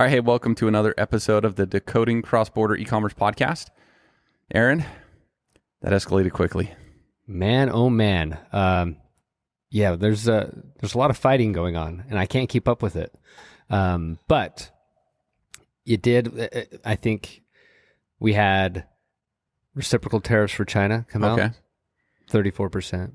All right, hey, welcome to another episode of the Decoding Cross-Border Ecommerce podcast. Aaron, that escalated quickly. Man, oh man. Yeah, there's a lot of fighting going on, and I can't keep up with it. But it did. I think we had reciprocal tariffs for China come out. 34%.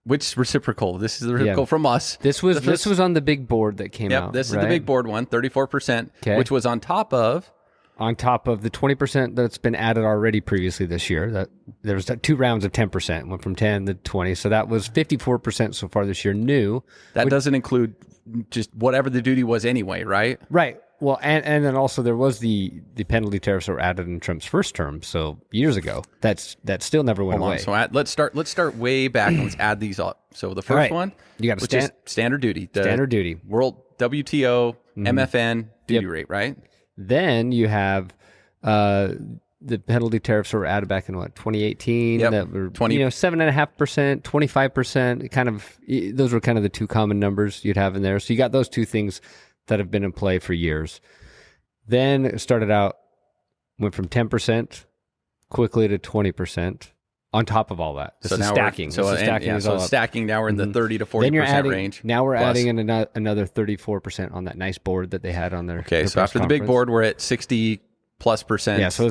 Which reciprocal? This is the reciprocal from us. This was on the big board that came out. This right? is the big board one, 34%, which was on top of the 20% that's been added already previously this year. That there was 2 rounds of 10%, went from 10 to 20, so that was 54% so far this year. New. That doesn't include just whatever the duty was anyway, right? Right. Well, and then also there was the penalty tariffs that were added in Trump's first term, so years ago. That still never went away. So let's start way back and let's add these up. So the first one, you got standard duty. Standard duty. World WTO MFN duty rate, right? Then you have the penalty tariffs were added back in 2018. That were 7.5%, 25%. Kind of those were kind of the two common numbers you'd have in there. So you got those two things that have been in play for years. Then it started out, went from 10% quickly to 20% on top of all that. This is stacking. Stacking, now we're in the 30 to 40% range. Now we're adding in another 34% on that nice board that they had on their so after the big board, we're at 60+%. Yeah, so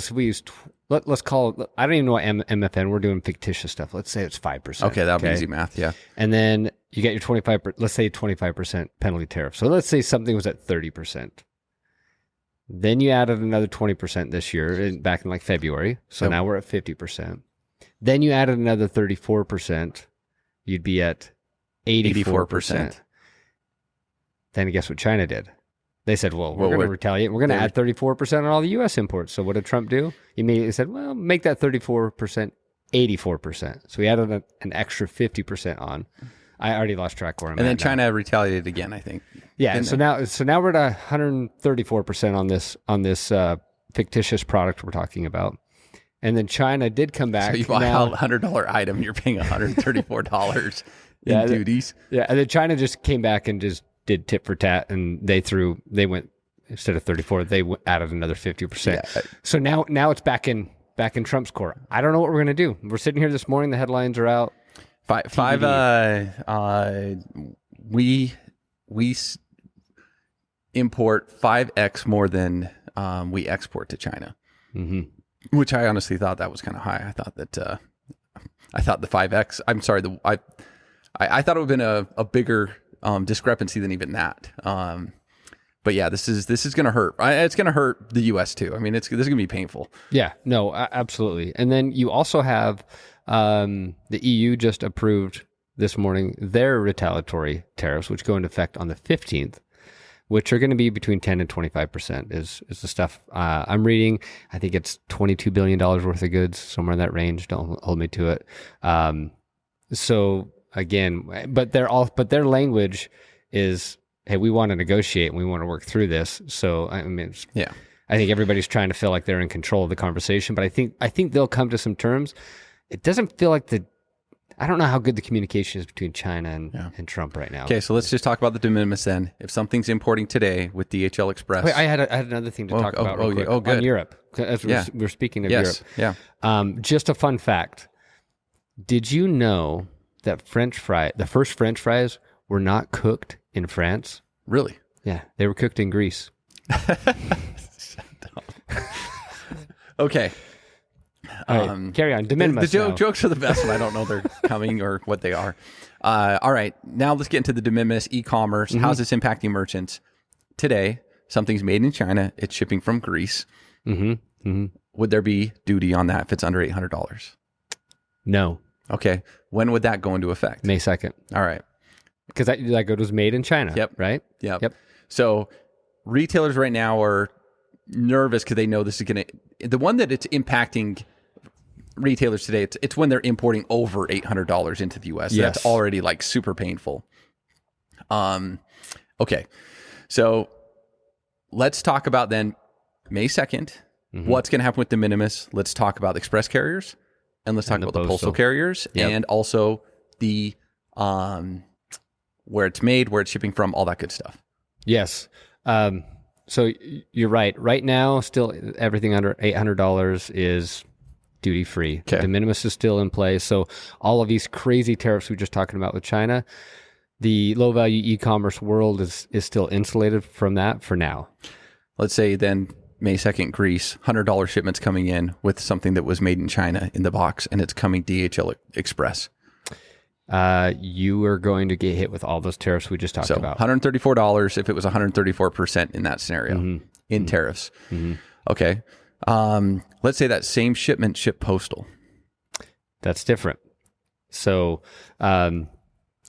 let's call it, I don't even know what MFN, we're doing fictitious stuff. Let's say it's 5%. Okay, that'll be easy math, yeah. And then you get your 25% penalty tariff. So let's say something was at 30%. Then you added another 20% this year, back in like February. So now we're at 50%. Then you added another 34%. You'd be at 84%. Then guess what China did? They said, well, we're going to retaliate. We're going to add 34% on all the U.S. imports. So what did Trump do? He immediately said, well, make that 34% 84%. So he added an extra 50% on. I already lost track where I'm at. And then China retaliated again, I think. Yeah. So now we're at 134% on this fictitious product we're talking about. And then China did come back. So you buy a $100 item, you're paying $134 in duties. Yeah. And then China just came back and just did tit for tat, and they went, instead of 34, they added another 50%. Yeah. So now it's back in Trump's court. I don't know what we're going to do. We're sitting here this morning. The headlines are out. We import 5x more than we export to China, which I honestly thought that was kind of high. I thought that the 5x. I'm sorry. I thought it would have been a bigger discrepancy than even that. But yeah, this is going to hurt. It's going to hurt the U.S. too. I mean, this is going to be painful. Yeah, no, absolutely. And then you also have the EU just approved this morning their retaliatory tariffs, which go into effect on the 15th, which are going to be between 10 and 25% is the stuff I'm reading. I think it's $22 billion worth of goods, somewhere in that range. Don't hold me to it. So again, but their language is, hey, we want to negotiate and we want to work through this. So I mean, I think everybody's trying to feel like they're in control of the conversation, but I think they'll come to some terms. It doesn't feel like I don't know how good the communication is between China and Trump right now. Okay, so let's just talk about the de minimis then. If something's importing today with DHL Express. Wait, I had another thing to talk about real quick. Good. On Europe. As we're speaking of Europe. Yeah. Just a fun fact. Did you know that the first French fries were not cooked in France? Really? Yeah, they were cooked in Greece. Okay. Carry on. De minimis. The jokes are the best when I don't know they're coming or what they are. All right. Now let's get into the de minimis e-commerce. How's this impacting merchants? Today, something's made in China. It's shipping from Greece. Would there be duty on that if it's under $800? No. Okay. When would that go into effect? May 2nd. All right. Because that good was made in China. Yep. Right? Yep. So retailers right now are nervous because they know this is going to, the one that it's impacting retailers today, it's when they're importing over $800 into the U.S. Yes. That's already like super painful. Okay. So let's talk about then May 2nd, what's going to happen with de minimis. Let's talk about express carriers, and let's talk about the postal carriers, and also the where it's made, where it's shipping from, all that good stuff. Yes. So you're right. Right now, still everything under $800 is duty free. Okay. De minimis is still in place. So all of these crazy tariffs we were just talking about with China, the low value e-commerce world is still insulated from that for now. Let's say then May 2nd, Greece, $100 shipments coming in with something that was made in China in the box, and it's coming DHL Express. You are going to get hit with all those tariffs we just talked about. $134 if it was 134% in that scenario in tariffs. Okay. Let's say that same shipment shipped postal. That's different. So in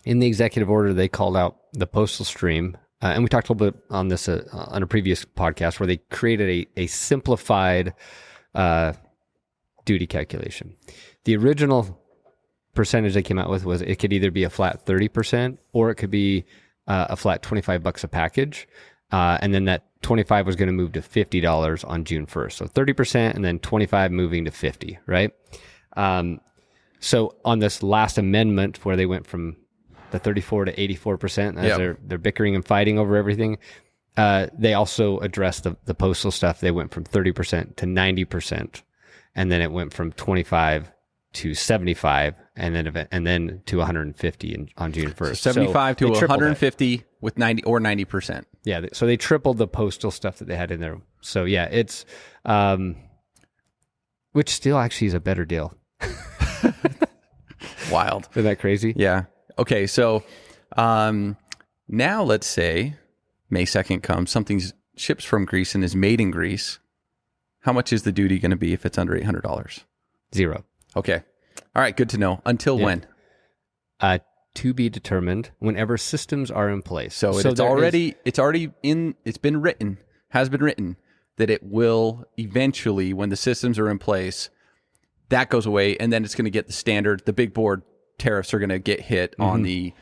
the executive order, they called out the postal stream. And we talked a little bit on this on a previous podcast where they created a simplified duty calculation. The original percentage they came out with was it could either be a flat 30% or it could be a flat $25 a package. And then that 25 was going to move to $50 on June 1st. So 30% and then 25 moving to 50, right? So on this last amendment where they went from the 34 to 84% as they're bickering and fighting over everything, they also addressed the postal stuff. They went from 30% to 90%, and then it went from 25 to 75, and then to 150 on June 1st. So 75 to 150 with 90%. Yeah, so they tripled the postal stuff that they had in there. So yeah, it's which still actually is a better deal. Wild. Isn't that crazy? Yeah. Okay, so now let's say May 2nd comes, something ships from Greece and is made in Greece. How much is the duty going to be if it's under $800? 0. Okay. All right, good to know. Until when? To be determined whenever systems has been written that it will eventually, when the systems are in place, that goes away, and then it's going to get the standard, the big board tariffs are going to get hit on the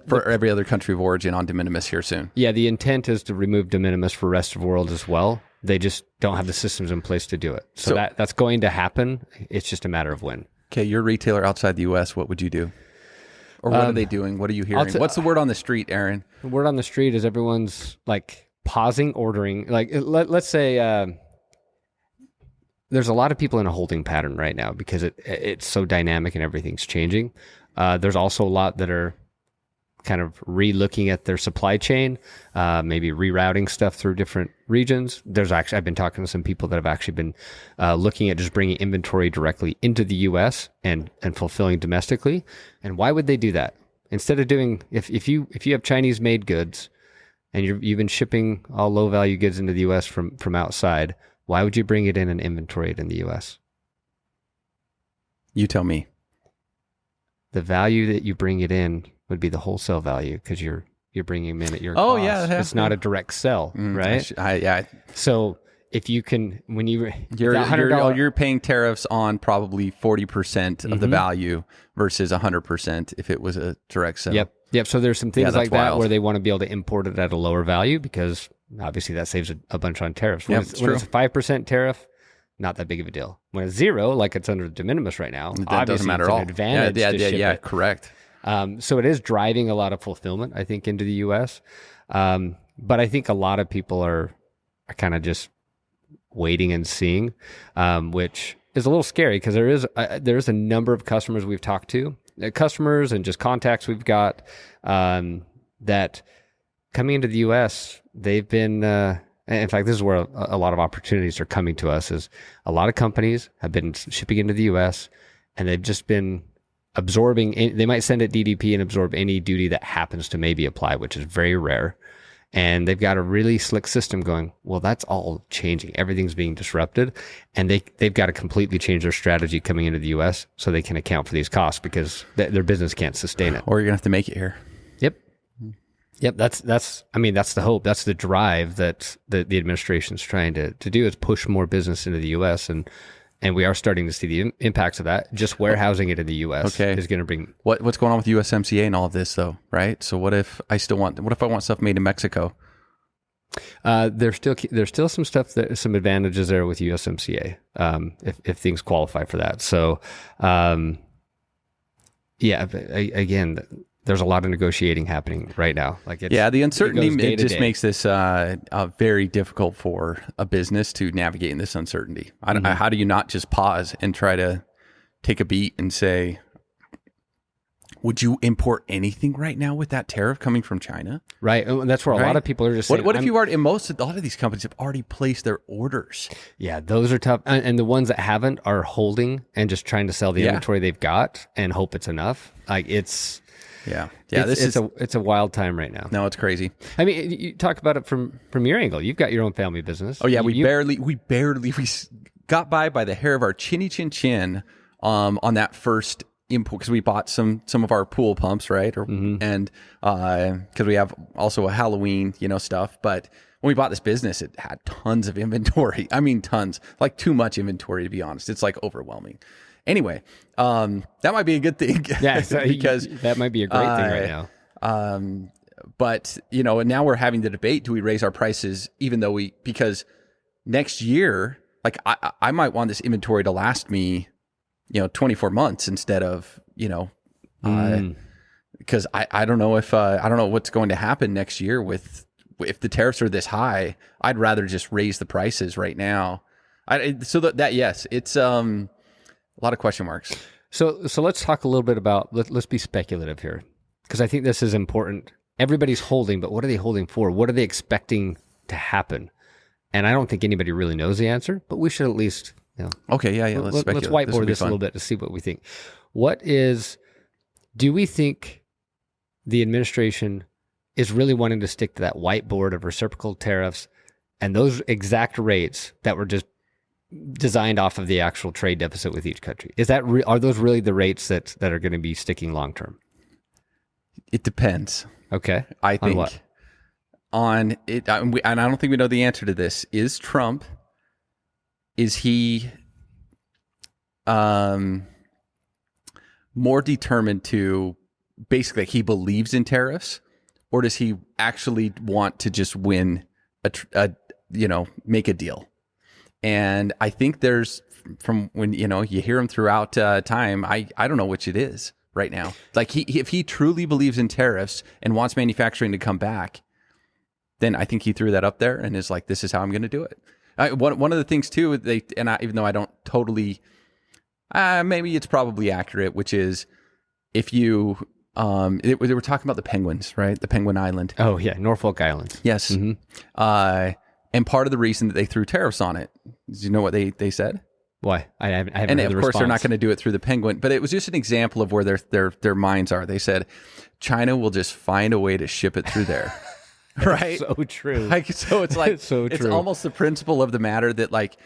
for every other country of origin on de minimis here soon. Yeah, the intent is to remove de minimis for rest of the world as well. They just don't have the systems in place to do it. So that's going to happen. It's just a matter of when. Okay, you're a retailer outside the U.S. What would you do? Or what are they doing? What are you hearing? What's the word on the street, Aaron? The word on the street is everyone's like pausing ordering. Like let's say there's a lot of people in a holding pattern right now because it's so dynamic and everything's changing. There's also a lot that are kind of re-looking at their supply chain, maybe rerouting stuff through different regions. I've been talking to some people that have actually been looking at just bringing inventory directly into the U.S. and fulfilling domestically. And why would they do that? Instead of doing, if you have Chinese made goods and you've been shipping all low value goods into the U.S. from outside, why would you bring it in and inventory it in the U.S.? You tell me. The value that you bring it in would be the wholesale value because you're bringing them in at your cost. Yeah, it's not a direct sell, right? So if you can, when you're paying tariffs on probably 40% of the value versus 100% if it was a direct sell. Yep. So there's some things like that where they want to be able to import it at a lower value because obviously that saves a bunch on tariffs. When it's a 5% tariff, not that big of a deal. When it's 0, like it's under de minimis right now, that doesn't matter at all. Advantage to ship it. Correct. So it is driving a lot of fulfillment, I think, into the U.S. But I think a lot of people are kind of just waiting and seeing, which is a little scary because there is a number of customers we've talked to, customers and just contacts we've got that coming into the U.S. they've been. In fact, this is where a lot of opportunities are coming to us. Is a lot of companies have been shipping into the U.S. and they've just been absorbing. They might send it DDP and absorb any duty that happens to maybe apply, which is very rare. And they've got a really slick system going, well, that's all changing. Everything's being disrupted. And they've got to completely change their strategy coming into the U.S. so they can account for these costs because their business can't sustain it. Or you're going to have to make it here. Yep. That's the hope. That's the drive that the administration's trying to do is push more business into the U.S. And we are starting to see the impacts of that. Just warehousing it in the U.S. is going to bring... What's going on with USMCA and all of this, though, right? So what if I want stuff made in Mexico? There's still some stuff, some advantages there with USMCA if things qualify for that. So, again, there's a lot of negotiating happening right now. Like it's, the uncertainty it goes just makes this very difficult for a business to navigate in this uncertainty. How do you not just pause and try to take a beat and say, would you import anything right now with that tariff coming from China? Right. And that's where a lot of people are just saying, what if you already, a lot of these companies have already placed their orders. Yeah, those are tough. And the ones that haven't are holding and just trying to sell the inventory they've got and hope it's enough. Like it's a wild time right now. No, it's crazy. I mean, you talk about it from your angle. You've got your own family business. Oh yeah, we got by the hair of our chinny chin chin on that first import, because we bought some of our pool pumps, right? And because we have also a Halloween, stuff. But when we bought this business, it had tons of inventory. I mean, tons, like too much inventory, to be honest. It's like overwhelming. Anyway, that might be a good thing. Yeah, so because that might be a great thing right now. But and now we're having the debate: do we raise our prices because next year, like I might want this inventory to last me 24 months instead of, because I don't know if, I don't know what's going to happen next year if the tariffs are this high. I'd rather just raise the prices right now. Yes, it's a lot of question marks. So let's talk a little bit about, let's be speculative here, because I think this is important. Everybody's holding, but what are they holding for? What are they expecting to happen? And I don't think anybody really knows the answer, but we should at least... Okay, yeah. Let's whiteboard this a little bit to see what we think. Do we think the administration is really wanting to stick to that whiteboard of reciprocal tariffs and those exact rates that were just designed off of the actual trade deficit with each country? Are those really the rates that are going to be sticking long term? It depends. Okay. I think on what? On it, and I don't think we know the answer to this. Is Trump? Is he more determined to basically, he believes in tariffs, or does he actually want to just win make a deal? And I think there's, from when you hear him throughout time, I don't know which it is right now. Like if he truly believes in tariffs and wants manufacturing to come back, then I think he threw that up there and is like, this is how I'm going to do it. One of the things too, even though I don't totally, maybe it's probably accurate, which is if you, they were talking about the penguins, right? The Penguin Island. Oh yeah, Norfolk Island. Yes. Mm-hmm. And part of the reason that they threw tariffs on it, do you know what they said? Why? I haven't heard and the of course response. They're not going to do it through the penguin, but it was just an example of where their minds are. They said China will just find a way to ship it through there. Right. So true. So it's like, so it's true. almost the principle of the matter that, like,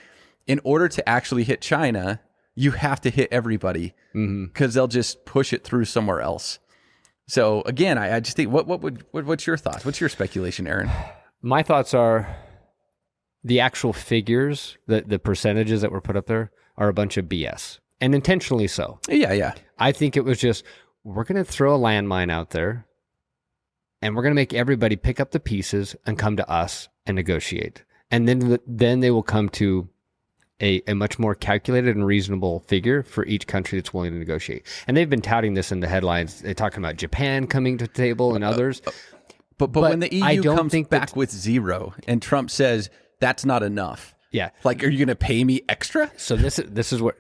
in order to actually hit China, you have to hit everybody because they'll just push it through somewhere else. So again, I just think, what's your thoughts? What's your speculation, Aaron? My thoughts are the actual figures, the percentages that were put up there are a bunch of BS, and intentionally so. Yeah. I think it was just, we're going to throw a landmine out there, and we're going to make everybody pick up the pieces and come to us and negotiate. And then they will come to a much more calculated and reasonable figure for each country that's willing to negotiate. And they've been touting this in the headlines. They're talking about Japan coming to the table and others. But when the EU comes back with zero and Trump says, that's not enough. Yeah. Like, are you going to pay me extra? So this is what,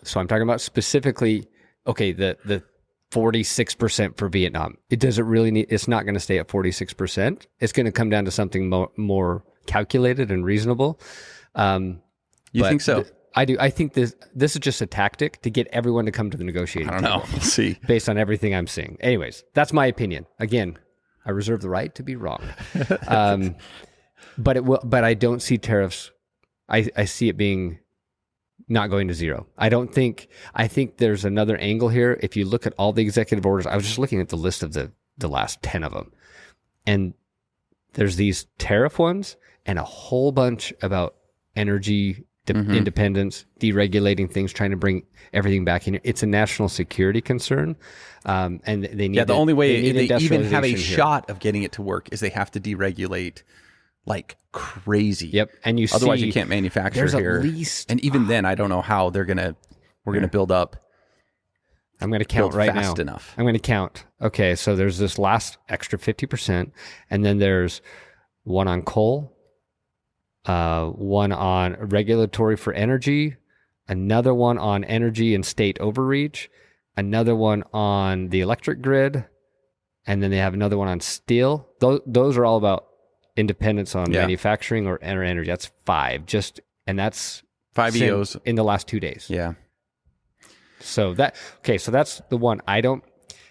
so I'm talking about specifically, okay, the 46% for Vietnam. It doesn't really need, it's not going to stay at 46%. It's going to come down to something more calculated and reasonable. You think so? I do. I think this is just a tactic to get everyone to come to the negotiating table. I don't know. We'll see. Based on everything I'm seeing. Anyways, that's my opinion. Again, I reserve the right to be wrong. But I don't see tariffs. I see it being not going to zero. I think there's another angle here. If you look at all the executive orders, I was just looking at the list of the last 10 of them. And there's these tariff ones and a whole bunch about energy independence, deregulating things, trying to bring everything back in. It's a national security concern. And they need the only way they even have a here. shot of getting it to work is they have to deregulate like crazy. Yep. And otherwise you can't manufacture there's here. At least, and even then, I don't know how we're gonna build up. I'm going to count right now. Fast enough. I'm going to count. Okay, so there's this last extra 50%, and then there's one on coal, one on regulatory for energy, another one on energy and state overreach, another one on the electric grid, and then they have another one on steel. Those are all about independence on manufacturing or energy. That's 5. And that's 5 EOs in the last 2 days. Yeah. So that's the one. I don't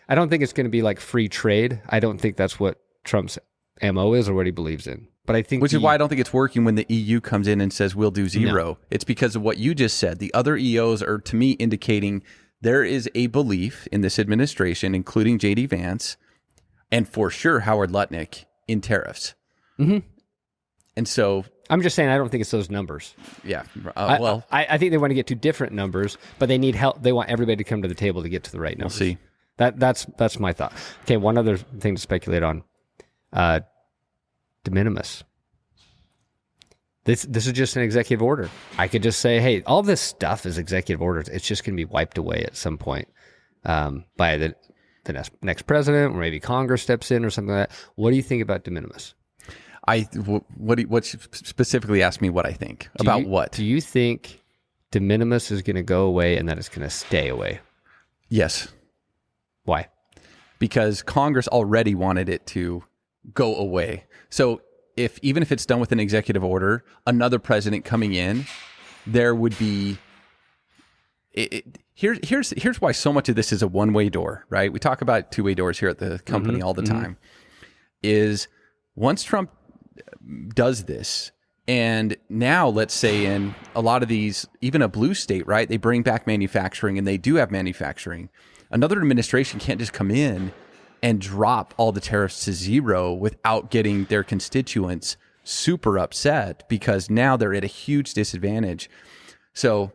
think it's going to be like free trade. I don't think that's what Trump's MO is or what he believes in. But I think which is why I don't think it's working when the EU comes in and says we'll do 0. No. It's because of what you just said. The other EOs are, to me, indicating there is a belief in this administration, including J.D. Vance, and for sure Howard Lutnick, in tariffs. Mm-hmm. And so I'm just saying I don't think it's those numbers. Yeah. I think they want to get to different numbers, but they need help. They want everybody to come to the table to get to the right numbers. We'll see. That's my thought. Okay, one other thing to speculate on. De minimis. This is just an executive order. I could just say, hey, all this stuff is executive orders. It's just going to be wiped away at some point by the next president, or maybe Congress steps in or something like that. What do you think about de minimis? What specifically ask me what I think about what? Do you think de minimis is going to go away and that it's going to stay away? Yes. Why? Because Congress already wanted it to go away. So even if it's done with an executive order, another president coming in, there would be. Here's why so much of this is a one-way door, right? We talk about two-way doors here at the company all the time. Is once Trump does this, and now let's say in a lot of these, even a blue state, right? They bring back manufacturing, and they do have manufacturing. Another administration can't just come in and drop all the tariffs to 0 without getting their constituents super upset, because now they're at a huge disadvantage. So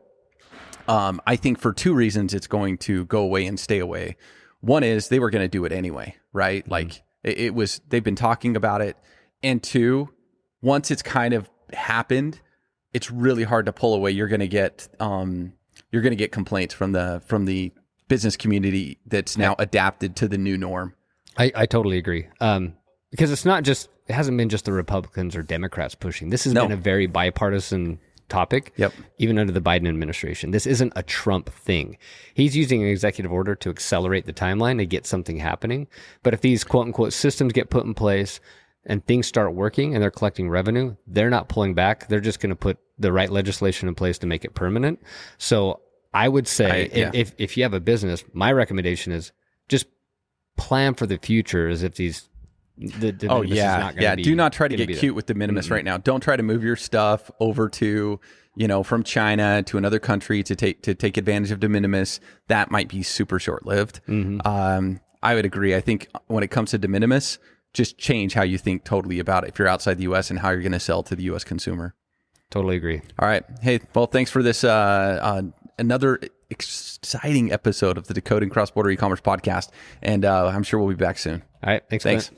I think for 2 reasons it's going to go away and stay away. One is they were going to do it anyway, right? Like they've been talking about it. And 2, once it's kind of happened, it's really hard to pull away. You're going to get complaints from the business community that's now adapted to the new norm. I totally agree. Because it hasn't been just the Republicans or Democrats pushing. This has been a very bipartisan topic, even under the Biden administration. This isn't a Trump thing. He's using an executive order to accelerate the timeline to get something happening. But if these quote unquote systems get put in place and things start working and they're collecting revenue, they're not pulling back. They're just going to put the right legislation in place to make it permanent. So I would say if you have a business, my recommendation is just plan for the future as if these do not try to get cute with de minimis right now. Don't try to move your stuff over to, from China to another country to take advantage of de minimis. That might be super short-lived. I would agree. I think when it comes to de minimis, just change how you think totally about it if you're outside the U.S. and how you're going to sell to the U.S. consumer. Totally agree. All right. Hey, well, thanks for this another exciting episode of the Decoding Cross-Border Ecommerce podcast, and I'm sure we'll be back soon. All right. Thanks.